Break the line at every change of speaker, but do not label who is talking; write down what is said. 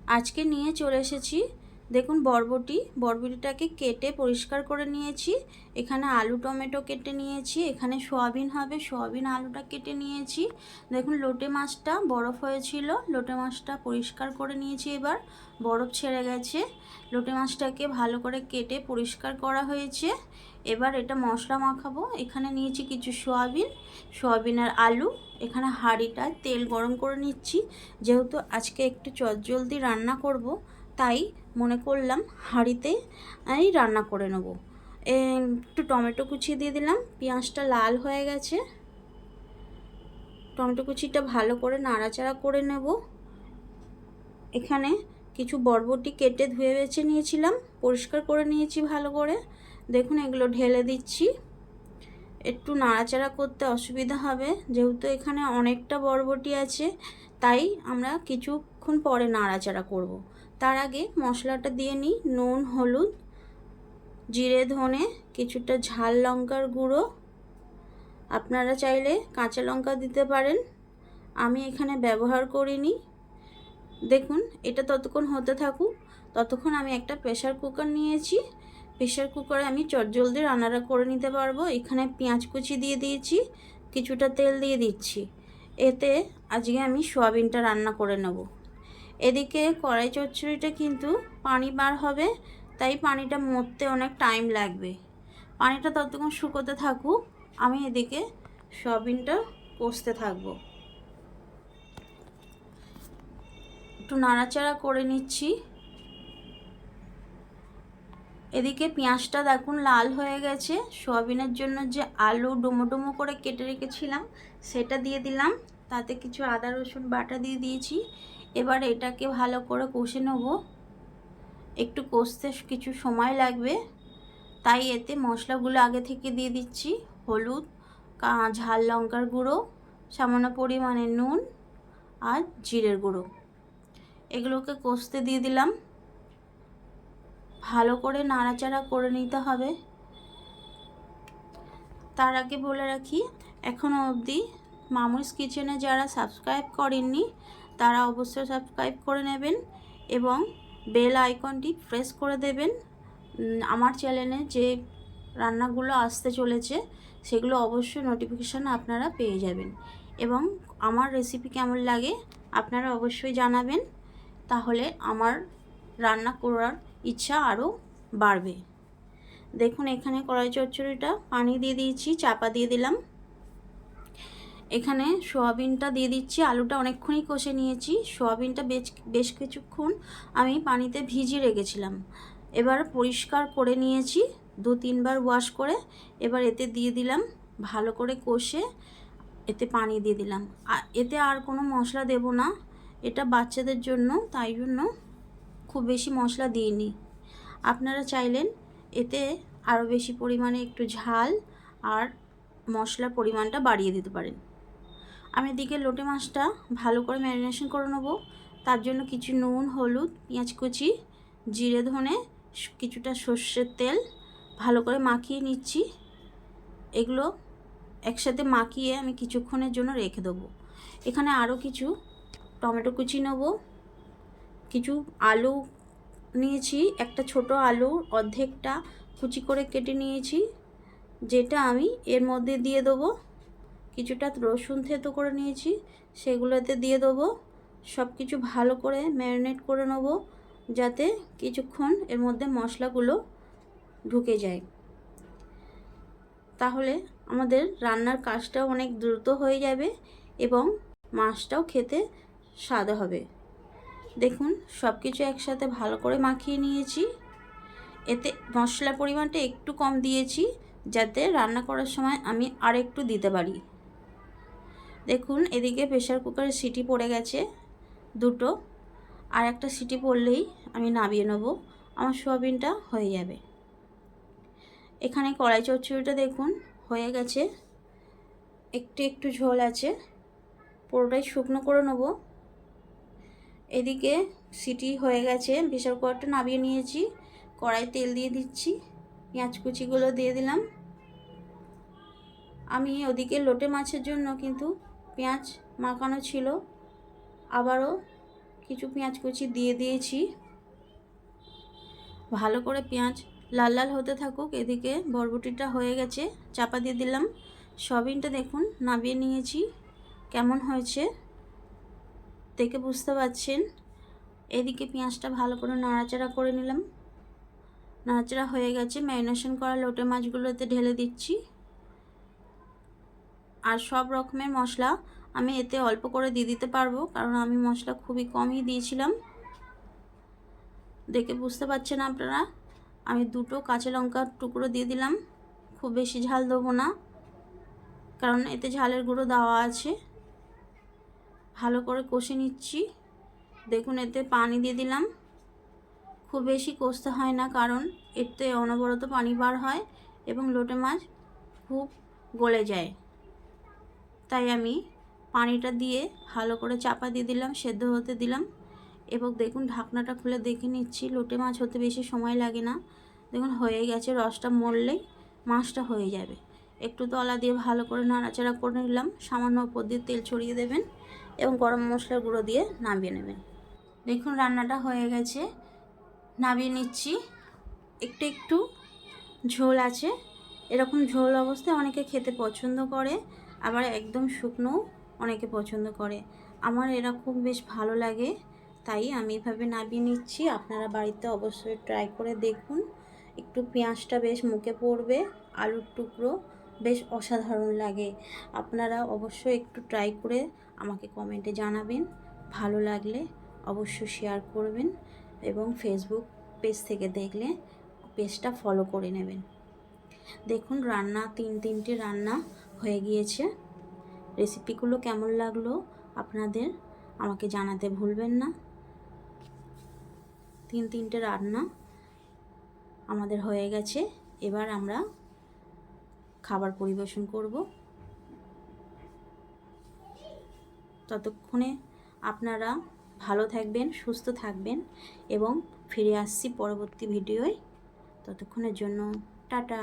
আজকে নিয়ে চলে এসেছি। দেখুন বরবটিটাকে কেটে পরিষ্কার করে নিয়েছি। এখানে আলু টমেটো কেটে নিয়েছি, এখানে সয়াবিন হবে, সয়াবিন আলুটা কেটে নিয়েছি। দেখুন লোটে মাছটা বরফ হয়েছিল, লোটে মাছটা পরিষ্কার করে নিয়েছি। এবার বরফ ছেড়ে গেছে, লোটে মাছটাকে ভালো করে কেটে পরিষ্কার করা হয়েছে। এবার এটা মশলা মাখাবো। এখানে নিয়েছি কিছু সয়াবিন আর আলু। এখানে হাঁড়িটায় তেল গরম করে নিচ্ছি। যেহেতু আজকে একটু চটজলদি রান্না করব, তাই মনে করলাম হাঁড়িতে রান্না করে নেব। একটু টমেটো কুচি দিয়ে দিলাম, পেঁয়াজটা লাল হয়ে গেছে। টমেটো কুচিটা ভালো করে নাড়াচাড়া করে নেব। এখানে কিছু বরবটি কেটে ধুয়ে বেছে নিয়েছিলাম, পরিষ্কার করে নিয়েছি ভালো করে। দেখুন এগুলো ঢেলে দিচ্ছি। একটু নাড়াচাড়া করতে অসুবিধা হবে, যেহেতু এখানে অনেকটা বরবটি আছে, তাই আমরা কিছুক্ষণ পরে নাড়াচাড়া করব। তার আগে মশলাটা দিয়ে নিই। নুন, হলুদ, জিরে, ধনে, কিছুটা ঝাল লঙ্কার গুঁড়ো। আপনারা চাইলে কাঁচা লঙ্কা দিতে পারেন, আমি এখানে ব্যবহার করিনি। দেখুন এটা ততক্ষণ হতে থাকুক। ততক্ষণ আমি একটা প্রেসার কুকার নিয়েছি। প্রেসার কুকারে আমি চটজলদি রান্নাটা করে নিতে পারবো। এখানে পেঁয়াজ কুচি দিয়ে দিয়েছি, কিছুটা তেল দিয়ে দিচ্ছি। এতে আজকে আমি সয়াবিনটা রান্না করে নেব। এদিকে কড়াই চচ্চড়িটা কিন্তু পানি বার হবে, তাই পানিটা মরতে অনেক টাইম লাগবে। পানিটা ততক্ষণ শুকোতে থাকুক, আমি এদিকে সয়াবিনটা কষতে থাকবো। একটু নাড়াচাড়া করে নিচ্ছি। এদিকে পেঁয়াজটা দেখুন লাল হয়ে গেছে। সয়াবিনের জন্য যে আলু ডুমো ডুমো করে কেটে রেখেছিলাম সেটা দিয়ে দিলাম, তাতে কিছু আদা রসুন বাটা দিয়ে দিয়েছি। এবার এটাকে ভালো করে কষে নেব। একটু কষতে কিছু সময় লাগবে, তাই এতে মশলাগুলো আগে থেকে দিয়ে দিচ্ছি। হলুদ, ঝাল লঙ্কার গুঁড়ো, সামান্য পরিমাণে নুন আর জিরের গুঁড়ো, এগুলোকে কষতে দিয়ে দিলাম। ভালো করে নাড়াচাড়া করে নিতে হবে। তার আগে বলে রাখি, এখনও অবধি মামুস কিচেনে যারা সাবস্ক্রাইব করেননি তারা অবশ্যই সাবস্ক্রাইব করে নেবেন এবং বেল আইকনটি প্রেস করে দেবেন। আমার চ্যানেলে যে রান্নাগুলো আসতে চলেছে সেগুলো অবশ্যই নোটিফিকেশান আপনারা পেয়ে যাবেন। এবং আমার রেসিপি কেমন লাগে আপনারা অবশ্যই জানাবেন, তাহলে আমার রান্না করার ইচ্ছা আরও বাড়বে। দেখুন এখানে কড়াই চচ্চড়িটা পানি দিয়ে দিয়েছি, চাপা দিয়ে দিলাম। এখানে সয়াবিনটা দিয়ে দিচ্ছি। আলুটা অনেকক্ষণই কষে নিয়েছি, সয়াবিনটা বেশ কিছুক্ষণ আমি পানিতে ভিজিয়ে রেখেছিলাম। এবার পরিষ্কার করে নিয়েছি 2-3 বার ওয়াশ করে। এবার এতে দিয়ে দিলাম, ভালো করে কষে এতে পানি দিয়ে দিলাম। এতে আর কোনো মশলা দেব না, এটা বাচ্চাদের জন্য, তাই জন্য খুব বেশি মশলা দিইনি। আপনারা চাইলেন এতে আরও বেশি পরিমাণে একটু ঝাল আর মশলার পরিমাণটা বাড়িয়ে দিতে পারেন। আমি এদিকে লোটে মাছটা ভালো করে ম্যারিনেশন করে নেবো। তার জন্য কিছু নুন, হলুদ, পেঁয়াজ কুচি, জিরে, ধনে, কিছুটা সর্ষের তেল ভালো করে মাখিয়ে নিচ্ছি। এগুলো একসাথে মাখিয়ে আমি কিছুক্ষণের জন্য রেখে দেবো। এখানে আরও কিছু টমেটো কুচি নেব, কিছু আলু নিয়েছি, একটা ছোট আলু অর্ধেকটা কুচি করে কেটে নিয়েছি, যেটা আমি এর মধ্যে দিয়ে দেবো। কিছুটা রসুন থেতো করে নিয়েছি, সেগুলোতে দিয়ে দেবো। সব কিছু ভালো করে ম্যারিনেট করে নেব, যাতে কিছুক্ষণ এর মধ্যে মশলাগুলো ঢুকে যায়। তাহলে আমাদের রান্নার কাজটাও অনেক দ্রুত হয়ে যাবে এবং মাছটাও খেতে স্বাদ হবে। দেখুন সব কিছু একসাথে ভালো করে মাখিয়ে নিয়েছি। এতে মশলার পরিমাণটা একটু কম দিয়েছি, যাতে রান্না করার সময় আমি আর একটু দিতে পারি। দেখুন এদিকে প্রেসার কুকারে সিটি পড়ে গেছে 2টো, আর একটা সিটি পড়লেই আমি নামিয়ে নেব, আমার সয়াবিনটা হয়ে যাবে। এখানে কড়াই চচ্চড়িটা দেখুন হয়ে গেছে, একটু একটু ঝোল আছে, পুরোটাই শুকনো করে নেব। এদিকে সিটি হয়ে গেছে, প্রেসার কুকারটা নামিয়ে নিয়েছি। কড়াই তেল দিয়ে দিচ্ছি, পেঁয়াজ কুচিগুলো দিয়ে দিলাম। আমি ওদিকে লোটে মাছের জন্য কিন্তু পেঁয়াজ মাখানো ছিল, আবারও কিছু পেঁয়াজ কুচি দিয়ে দিয়েছি। ভালো করে পেঁয়াজ লাল লাল হতে থাকুক। এদিকে বরবটিটা হয়ে গেছে, চাপা দিয়ে দিলাম। সয়াবিনটা দেখুন নামিয়ে নিয়েছি, কেমন হয়েছে দেখে বুঝতে পারছেন। এদিকে পেঁয়াজটা ভালো করে নাড়াচাড়া করে নিলাম। নাড়াচাড়া হয়ে গেছে, ম্যারিনেশন করা লোটে মাছগুলোতে ঢেলে দিচ্ছি। আর সব রকমের মশলা আমি এতে অল্প করে দিয়ে দিতে পারবো, কারণ আমি মশলা খুবই কমই দিয়েছিলাম। দেখে বুঝতে পারছেন আপনারা। আমি 2টো কাঁচা লঙ্কার টুকরো দিয়ে দিলাম। খুব বেশি ঝাল দেবো না, কারণ এতে ঝালের গুঁড়ো দেওয়া আছে। ভালো করে কষে নিচ্ছি। দেখুন এতে পানি দিয়ে দিলাম। খুব বেশি কষতে হয় না, কারণ এতে অনবরত পানি বার হয় এবং লোটে মাছ খুব গলে যায়। তাই আমি পানিটা দিয়ে ভালো করে চাপা দিয়ে দিলাম, সেদ্ধ হতে দিলাম। এবং দেখুন ঢাকনাটা খুলে দেখে নিচ্ছি। লোটে মাছ হতে বেশি সময় লাগে না। দেখুন হয়ে গেছে, রসটা মরলেই মাছটা হয়ে যাবে। একটু তলা দিয়ে ভালো করে নাড়াচাড়া করে নিলাম। সামান্য উপর দিয়ে তেল ছড়িয়ে দেবেন এবং গরম মশলার গুঁড়ো দিয়ে নামিয়ে নেবেন। দেখুন রান্নাটা হয়ে গেছে, নামিয়ে নিচ্ছি। একটু একটু ঝোল আছে। এরকম ঝোল অবস্থায় অনেকে খেতে পছন্দ করে, আবার একদম শুকনো অনেকে পছন্দ করে। আমার এরকম বেশ ভালো লাগে, তাই আমি এভাবে নামিয়ে নিচ্ছি। আপনারা বাড়িতে অবশ্যই ট্রাই করে দেখুন। একটু পেঁয়াজটা বেশ মুখে পড়বে, আলুর টুকরো বেশ অসাধারণ লাগে। আপনারা অবশ্যই একটু ট্রাই করে আমাকে কমেন্টে জানাবেন। ভালো লাগলে অবশ্যই শেয়ার করবেন এবং ফেসবুক পেজ থেকে দেখলে পেজটা ফলো করে নেবেন। দেখুন রান্না তিনটে রান্না হয়ে গিয়েছে। রেসিপিগুলো কেমন লাগলো আপনাদের আমাকে জানাতে ভুলবেন না। তিনটে রান্না আমাদের হয়ে গেছে। এবার আমরা খাবার পরিবেশন করব। ততক্ষণে আপনারা ভালো থাকবেন, সুস্থ থাকবেন এবং ফিরে আসছি পরবর্তী ভিডিওয়। ততক্ষণের জন্য টাটা।